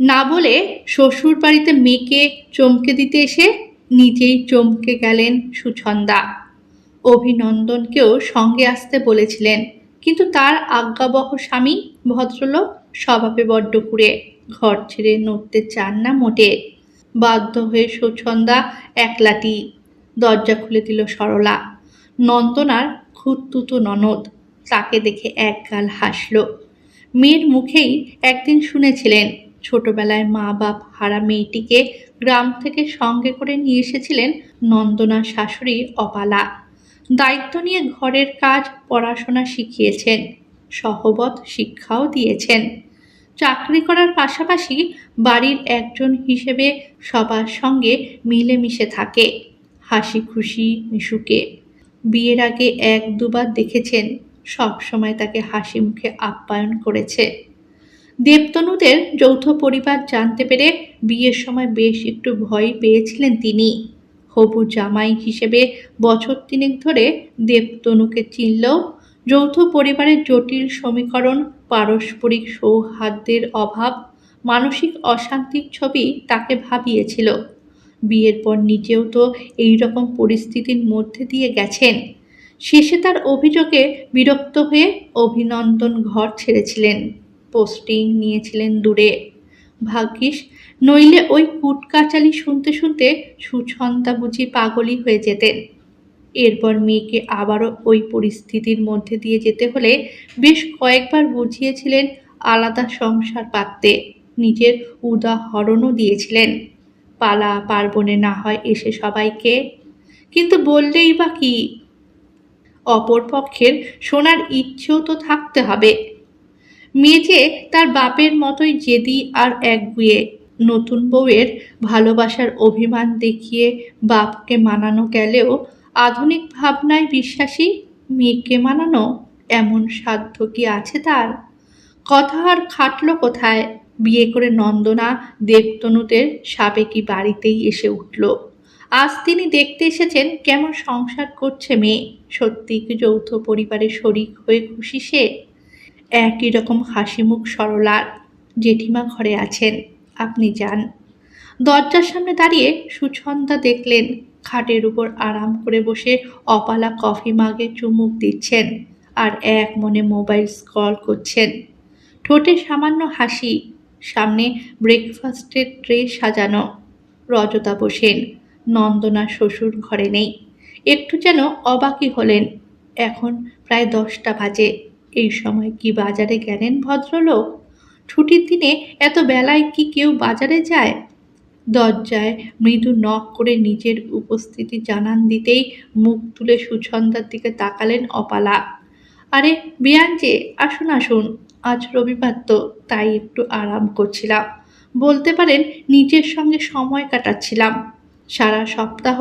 না বলে শ্বশুর বাড়িতে মেয়েকে চমকে দিতে এসে নিজেই চমকে গেলেন সুছন্দা। অভিনন্দনকেও সঙ্গে আসতে বলেছিলেন, কিন্তু তার আজ্ঞাবহ স্বামী ভদ্রলোক স্বভাবে বড্ড কুঁড়ে, ঘর ছেড়ে নড়তে চান না মোটে। বাধ্য হয়ে সুছন্দা একলাটি। দরজা খুলে দিল সরলা, নন্দনার খুঁততুতো ননদ। তাকে দেখে একগাল হাসল। মেয়ের মুখেই একদিন শুনেছিলেন ছোটবেলায় মা বাপ হারা মেয়েটিকে গ্রাম থেকে সঙ্গে করে নিয়ে এসেছিলেন নন্দনার শাশুড়ি অপালা। দায়িত্ব নিয়ে ঘরের কাজ পড়াশোনা শিখিয়েছেন, সহবত শিক্ষাও দিয়েছেন। চাকরি করার পাশাপাশি বাড়ির একজন হিসেবে সবার সঙ্গে মিলেমিশে থাকে, হাসি খুশি মিশুকে। বিয়ের আগে এক দুবার দেখেছেন, সব সময় তাকে হাসি মুখে আপ্যায়ন করেছে। দেবতনুদের যৌথ পরিবার জানতে পেরে বিয়ের সময় বেশ একটু ভয় পেয়েছিলেন তিনি। হবু জামাই হিসেবে বছর তিনেক ধরে দেবতনুকে চিনলেও যৌথ পরিবারের জটিল সমীকরণ, পারস্পরিক সৌহার্দ্যের অভাব, মানসিক অশান্তির ছবি তাকে ভাবিয়েছিল। বিয়ের পর নিজেও তো এই রকম পরিস্থিতির মধ্যে দিয়ে গেছেন। শেষে তার অভিযোগে বিরক্ত হয়ে অভিনন্দন ঘর ছেড়েছিলেন, পোস্টিং নিয়েছিলেন দূরে। ভাগ্যিস, নইলে ওই কুটকাচালি শুনতে শুনতে সুছন্দা বুঝি পাগলই হয়ে যেতেন। এরপর মেয়েকে আবারও ওই পরিস্থিতির মধ্যে দিয়ে যেতে হলে বেশ কয়েকবার বুঝিয়েছিলেন আলাদা সংসার পাততে, নিজের উদাহরণও দিয়েছিলেন। পালা পার্বণে না হয় এসে সবাইকে, কিন্তু বললেই বা কি? অপর পক্ষের শোনার ইচ্ছেও তো থাকতে হবে। মেয়ে যে তার বাপের মতোই জেদি আর একগুঁয়ে। নতুন বউয়ের ভালোবাসার অভিমান দেখিয়ে বাপকে মানানো গেলেও আধুনিক ভাবনায় বিশ্বাসী মেয়েকে মানানো এমন সাধ্য কি আছে তার? কথা আর খাটল কোথায়? বিয়ে করে নন্দনা দেবতনুদের সাবেকি বাড়িতেই এসে উঠল। আজ তিনি দেখতে এসেছেন কেমন সংসার করছে মেয়ে। সত্যি কি যৌথ পরিবারের শরিক হয়ে খুশি সে? একই রকম হাসিমুখ সরলার। জেঠিমা ঘরে আছেন, আপনি যান। দরজার সামনে দাঁড়িয়ে সুছন্দা দেখলেন খাটের উপর আরাম করে বসে অপালা কফি মাগে চুমুক দিচ্ছেন আর এক মনে মোবাইল স্ক্রল করছেন। ঠোঁটে সামান্য হাসি, সামনে ব্রেকফাস্টের ট্রে সাজানো। রজতা বসেন, নন্দনা শ্বশুর ঘরে নেই। একটু যেন অবাকই হলেন। এখন প্রায় 10টা বাজে, এই সময় কি বাজারে গেলেন ভদ্রলোক? ছুটির দিনে এত বেলায় কি কেউ বাজারে যায়? দরজায় মৃদু নক করে নিজের উপস্থিতি জানান দিতেই মুখ তুলে সুছন্দার দিকে তাকালেন অপালা। আরে বেয়ান যে, আসুন আসুন। আজ রবিবার তো, তাই একটু আরাম করছিলাম। বলতে পারেন নিজের সঙ্গে সময় কাটাচ্ছিলাম। সারা সপ্তাহ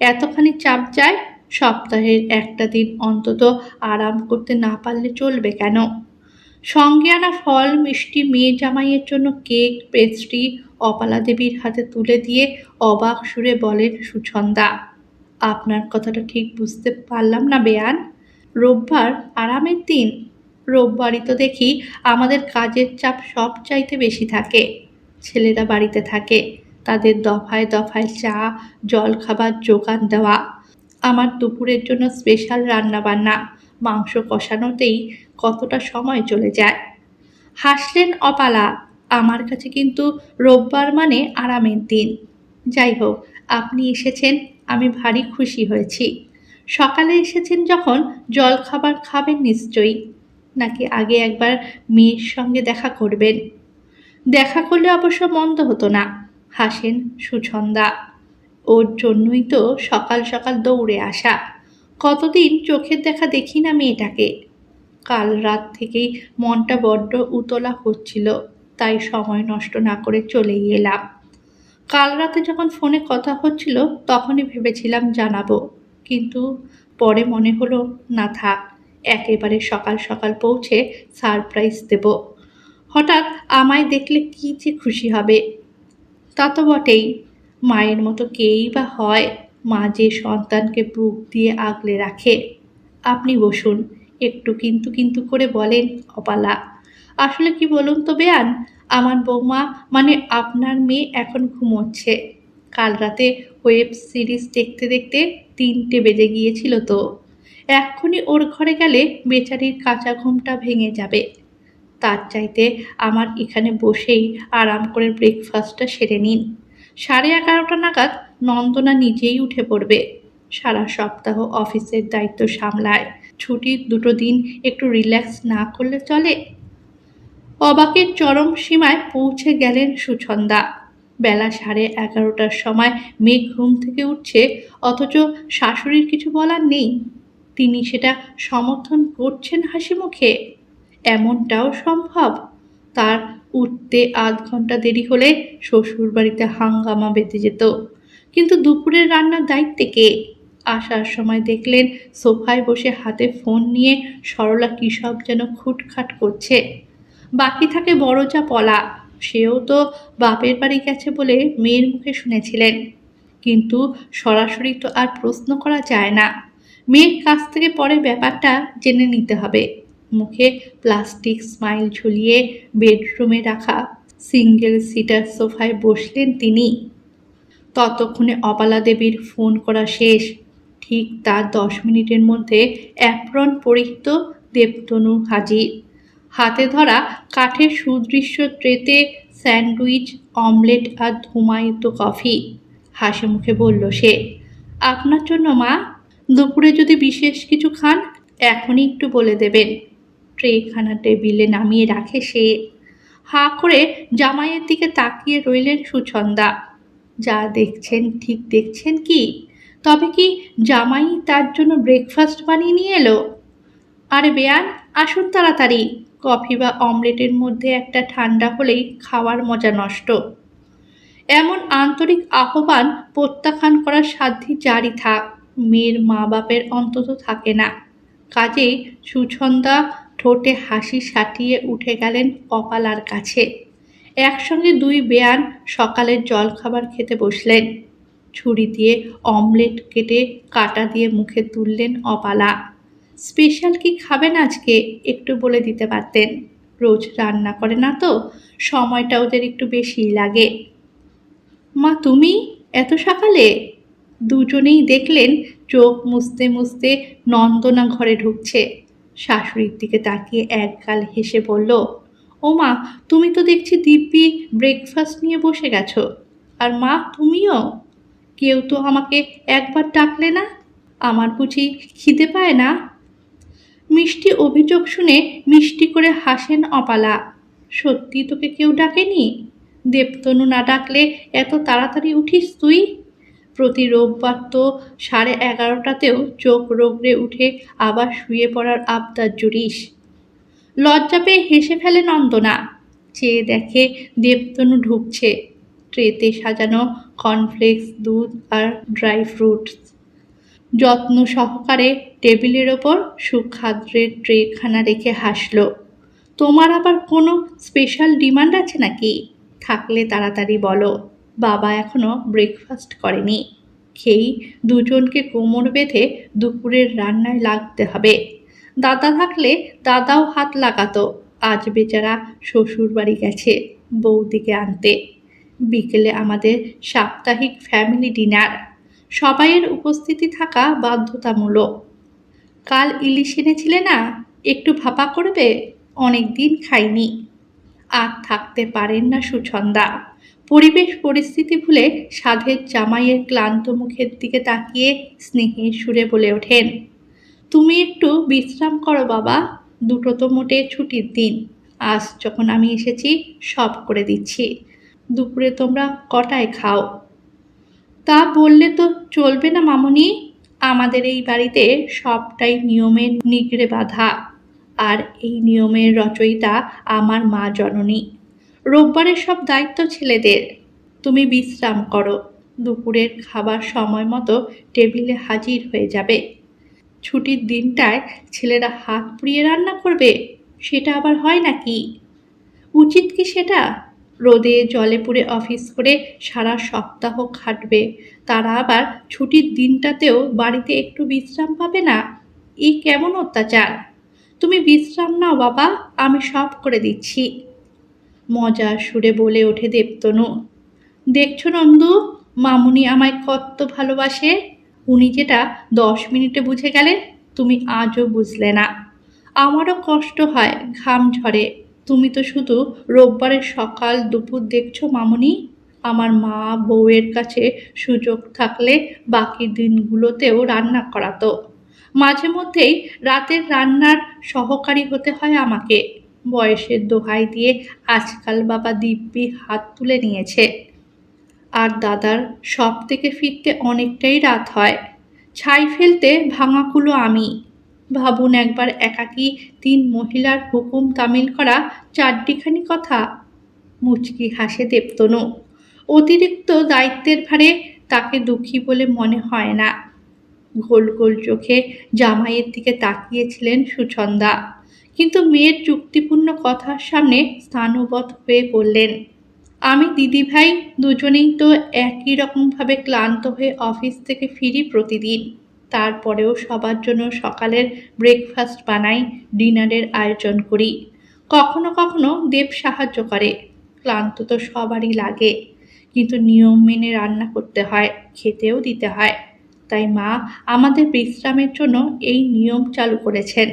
এতখানি চাপ যায়, সপ্তাহের একটা দিন অন্তত আরাম করতে না পারলে চলবে কেন? সঙ্গে আনা ফল মিষ্টি মেয়ে জামাইয়ের জন্য কেক পেস্ট্রি অপালা দেবীর হাতে তুলে দিয়ে অবাক সুরে বলেন সুছন্দা, আপনার কথাটা ঠিক বুঝতে পারলাম না বেয়ান। রোববার আরামের দিন? রোববারই তো দেখি আমাদের কাজের চাপ সব চাইতে বেশি থাকে। ছেলেরা বাড়িতে থাকে, তাদের দফায় দফায় চা জল খাবার যোগান দেওয়া, আমার দুপুরের জন্য স্পেশাল রান্নাবান্না, মাংস কষানোতেই কতটা সময় চলে যায়। হাসলেন অপালা। আমার কাছে কিন্তু রোববার মানে আরামের দিন। যাই হোক, আপনি এসেছেন, আমি ভারী খুশি হয়েছি। সকালে এসেছেন যখন জলখাবার খাবেন নিশ্চয়ই, নাকি আগে একবার মেয়ের সঙ্গে দেখা করবেন? দেখা করলে অবশ্য মন্দ হতো না, হাসেন সুছন্দা। ওর জন্যই তো সকাল সকাল দৌড়ে আসা। কতদিন চোখের দেখা দেখি না মেয়েটাকে। কাল রাত থেকেই মনটা বড্ড উতলা হচ্ছিল, তাই সময় নষ্ট না করে চলেই এলাম। কাল রাতে যখন ফোনে কথা হচ্ছিল তখনই ভেবেছিলাম জানাবো, কিন্তু পরে মনে হলো না থাক, একেবারে সকাল সকাল পৌঁছে সারপ্রাইজ দেব। হঠাৎ আমায় দেখলে কী যে খুশি হবে। তা তো বটেই, মায়ের মতো কেই বা হয়, মা যে সন্তানকে বুক দিয়ে আগলে রাখে। আপনি বসুন। একটু কিন্তু কিন্তু করে বলেন অপালা। আসলে কি বলুন তো বেয়ান, আমার বৌমা মানে আপনার মেয়ে এখন ঘুমোচ্ছে। কাল রাতে ওয়েব সিরিজ দেখতে দেখতে ৩টে বেজে গিয়েছিল তো। এক্ষুনি ওর ঘরে গেলে বেচারির কাঁচা ঘুমটা ভেঙে যাবে। তার চাইতে আমার এখানে বসেই আরাম করে ব্রেকফাস্টটা সেরে নিন। 11:30 নাগাদ নন্দনা নিজেই উঠে পড়বে। সারা সপ্তাহ অফিসের দায়িত্ব সামলায়, ছুটির 2টো দিন একটু রিল্যাক্স না করলে চলে? অবাকের চরম সীমায় পৌঁছে গেলেন সুছন্দা। বেলা 11:30টার সময় মেঘ ঘুম থেকে উঠছে, অথচ শাশুড়ির কিছু বলার নেই। তিনি সেটা সমর্থন করছেন হাসি মুখে। এমনটাও সম্ভব? তার উঠতে আধ ঘন্টা দেরি হলে শ্বশুরবাড়িতে হাঙ্গামা বেঁধে যেত। কিন্তু দুপুরের রান্নার দায়িত্বে কে? আসার সময় দেখলেন সোফায় বসে হাতে ফোন নিয়ে সরলা কী সব যেন খুটখাট করছে। বাকি থাকে বড় যা পলা, সেও তো বাপের বাড়ি গেছে বলে মেয়ের মুখে শুনেছিলেন। কিন্তু সরাসরি তো আর প্রশ্ন করা যায় না। মেয়ের কাছ থেকে পরে ব্যাপারটা জেনে নিতে হবে। মুখে প্লাস্টিক স্মাইল ঝুলিয়ে বেডরুমে রাখা সিঙ্গেল সিটার সোফায় বসলেন তিনি। ততক্ষণে অপালা দেবীর ফোন করা শেষ। ঠিক তার 10 মিনিটের মধ্যে অ্যাপ্রন পরিহিত দেবতনু হাজির। হাতে ধরা কাঠের সুদৃশ্য ট্রেতে স্যান্ডউইচ, অমলেট আর ধুমায়িত কফি। হাসি মুখে বলল সে, আপনার জন্য মা। দুপুরে যদি বিশেষ কিছু খান এখনই একটু বলে দেবেন। ট্রেখানা টেবিলে নামিয়ে রাখে সে। হাঁ করে জামাইয়ের দিকে তাকিয়ে রইলেন সুছন্দা। যা দেখছেন ঠিক দেখছেন কি? তবে কি জামাই তার জন্য ব্রেকফাস্ট বানিয়ে নিয়ে এলো? আরে বেয়ান, আসুন তাড়াতাড়ি। কফি বা অমলেটের মধ্যে একটা ঠান্ডা হলেই খাওয়ার মজা নষ্ট। এমন আন্তরিক আহ্বান প্রত্যাখ্যান করার সাধ্যি জারি থাক, মেয়ের মা বাপের অন্তত থাকে না। কাজেই সুছন্দা ঠোঁটে হাসি সাটিয়ে উঠে গেলেন অপালার কাছে। একসঙ্গে 2 বেয়ান সকালের জলখাবার খেতে বসলেন। ছুরি দিয়ে অমলেট কেটে কাঁটা দিয়ে মুখে তুললেন অপালা। স্পেশাল কি খাবেন আজকে একটু বলে দিতে পারতেন। রোজ রান্না করে না তো, সময়টা ওদের একটু বেশিই লাগে। মা তুমি এত সকালে? দুজনেই দেখলেন চোখ মুছতে মুছতে নন্দনা ঘরে ঢুকছে। শাশুড়ির দিকে তাকিয়ে একগাল হেসে বলল, ও মা, তুমি তো দেখছি দিব্যি ব্রেকফাস্ট নিয়ে বসে গেছো। আর মা তুমিও? কেউ তো আমাকে একবার ডাকলে না। আমার বুঝি খিদে পায় না? মিষ্টি অভিযোগ শুনে মিষ্টি করে হাসেন অপালা। সত্যি তোকে কেউ ডাকেনি? দেবতনু না ডাকলে এত তাড়াতাড়ি উঠিস তুই? প্রতি রোববার তো 11:30টাতেও চোখ রগড়ে উঠে আবার শুয়ে পড়ার আবদার জুড়িস। লজ্জা পেয়ে হেসে ফেলে নন্দনা। চেয়ে দেখে দেবতনু ঢুকছে। ট্রেতে সাজানো কর্নফ্লেক্স, দুধ আর ড্রাই ফ্রুটস। যত্ন সহকারে টেবিলের ওপর সুখাদ্রের ট্রেখানা রেখে হাসল। তোমার আবার কোনো স্পেশাল ডিমান্ড আছে নাকি? থাকলে তাড়াতাড়ি বলো। বাবা এখনো ব্রেকফাস্ট করেনি। খেয়েই দুজনকে কোমর বেঁধে দুপুরের রান্নায় লাগতে হবে। দাদা থাকলে দাদাও হাত লাগাতো। আজ বেচারা শ্বশুর বাড়ি গেছে বৌদিকে আনতে। বিকেলে আমাদের সাপ্তাহিক ফ্যামিলি ডিনার। সবাইয়ের উপস্থিতি থাকা বাধ্যতামূলক। কাল ইলিশ এনেছিলে না, একটু ভাপা করবে? অনেক দিন খাইনি। আর থাকতে পারেন না সুছন্দা। পরিবেশ পরিস্থিতি ভুলে সাধের জামাইয়ের ক্লান্ত মুখের দিকে তাকিয়ে স্নেহের সুরে বলে ওঠেন, তুমি একটু বিশ্রাম করো বাবা। 2টো তো মোটে ছুটির দিন। আজ যখন আমি এসেছি সব করে দিচ্ছি। দুপুরে তোমরা কটায় খাও? তা বললে তো চলবে না মামুনি। আমাদের এই বাড়িতে সবটাই নিয়মের নিগড়ে বাঁধা। আর এই নিয়মের রচয়িতা আমার মা জননী। রোববারের সব দায়িত্ব ছেলেদের। তুমি বিশ্রাম করো। দুপুরের খাবার সময় মতো টেবিলে হাজির হয়ে যাবে। ছুটির দিনটায় ছেলেরা হাত পুড়িয়ে রান্না করবে, সেটা আবার হয় নাকি? উচিত কি সেটা? রোদে জলে পুড়ে অফিস করে সারা সপ্তাহ খাটবে, তারা আবার ছুটির দিনটাতেও বাড়িতে একটু বিশ্রাম পাবে না? এই কেমন অত্যাচার? তুমি বিশ্রাম নাও বাবা, আমি সব করে দিচ্ছি। মজার সুরে বলে ওঠে দেবতনু। দেখছো নন্দু, মামুনি আমায় কত ভালোবাসে। উনি যেটা 10 মিনিটে বুঝে গেলেন, তুমি আজও বুঝলে না। আমারও কষ্ট হয়, ঘাম ঝরে। তুমি তো শুধু রোববারের সকাল দুপুর দেখছো মামুনি। আমার মা বউয়ের কাছে সুযোগ থাকলে বাকি দিনগুলোতেও রান্না করাতো। মাঝে মধ্যেই রাতের রান্নার সহকারী হতে হয় আমাকে। বয়সের দোহাই দিয়ে আজকাল বাবা দিব্যি হাত তুলে নিয়েছে। আর দাদার শপ থেকে ফিরতে অনেকটাই রাত হয়। ছাই ফেলতে ভাঙা কুলো আমি। ভাবুন একবার একাকী 3 মহিলার হুকুম তামিল করা চারটিখানি কথা। মুচকি হাসে দেবতনু। অতিরিক্ত দায়িত্বের ভারে তাকে দুঃখী বলে মনে হয় না। গোল গোল চোখে জামাইয়ের দিকে তাকিয়েছিলেন সুছন্দা, কিন্তু মেয়ের যুক্তিপূর্ণ কথার সামনে স্থানবৎ হয়ে পড়লেন। আমি দিদিভাই দুজনেই তো একই রকমভাবে ক্লান্ত হয়ে অফিস থেকে ফিরি প্রতিদিন। তারপরেও সবার জন্য সকালের ব্রেকফাস্ট বানাই, ডিনারের আয়োজন করি। কখনো কখনো দেব সাহায্য করে। ক্লান্ত তো সবারই লাগে, কিন্তু নিয়ম মেনে রান্না করতে হয়, খেতেও দিতে হয়। তাই মা আমাদের বিশ্রামের জন্য এই নিয়ম চালু করেছেন।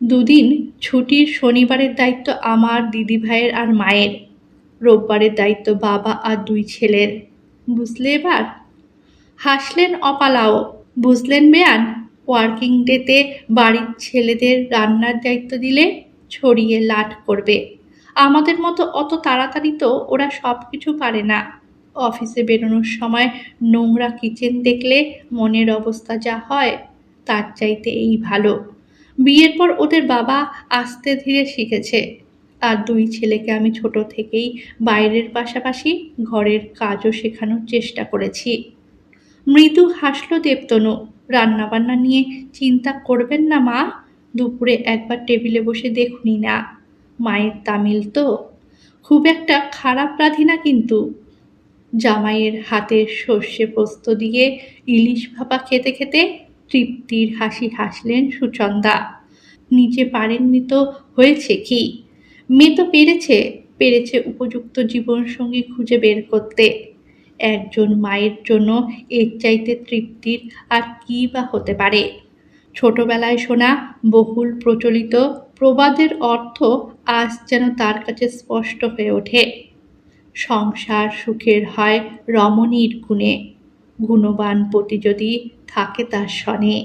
দুদিন ছুটির শনিবারের দায়িত্ব আমার, দিদিভাইয়ের আর মায়ের। রোববারের দায়িত্ব বাবা আর 2 ছেলের। বুঝলে এবার? হাসলেন অপালাও। বুঝলেন বেয়ান? ওয়ার্কিং ডেতে বাড়ির ছেলেদের রান্নার দায়িত্ব দিলে ছড়িয়ে লাট করবে। আমাদের মতো অত তাড়াতাড়ি তো ওরা সব কিছু পারে না। অফিসে বেরোনোর সময় নোংরা কিচেন দেখলে মনের অবস্থা যা হয়, তার চাইতে এই ভালো। বিয়ের পর ওদের বাবা আস্তে ধীরে শিখেছে। আর 2 ছেলেকে আমি ছোট থেকেই বাইরের পাশাপাশি ঘরের কাজও শেখানোর চেষ্টা করেছি। মৃদু হাসল দেবতনু। রান্নাবান্না নিয়ে চিন্তা করবেন না মা। দুপুরে একবার টেবিলে বসে দেখুনি না। মায়ের তামিল তো খুব একটা খারাপ রাঁধি না কিন্তু। জামাইয়ের হাতের সর্ষে পোস্ত দিয়ে ইলিশ ভাপা খেতে খেতে তৃপ্তির হাসি হাসলেন সুচন্দা। নিজে পারেননি তো হয়েছে কি? মেয়ে তো পেরেছে, পেরেছে উপযুক্ত জীবনসঙ্গী খুঁজে বের করতে। একজন মায়ের জন্য এর চাইতে তৃপ্তির আর কী বা হতে পারে? ছোটবেলায় শোনা বহুল প্রচলিত প্রবাদের অর্থ আজ যেন তার কাছে স্পষ্ট হয়ে ওঠে। সংসার সুখের হয় রমণীর গুণে, গুণবান পতি যদি থাকে তার সনে।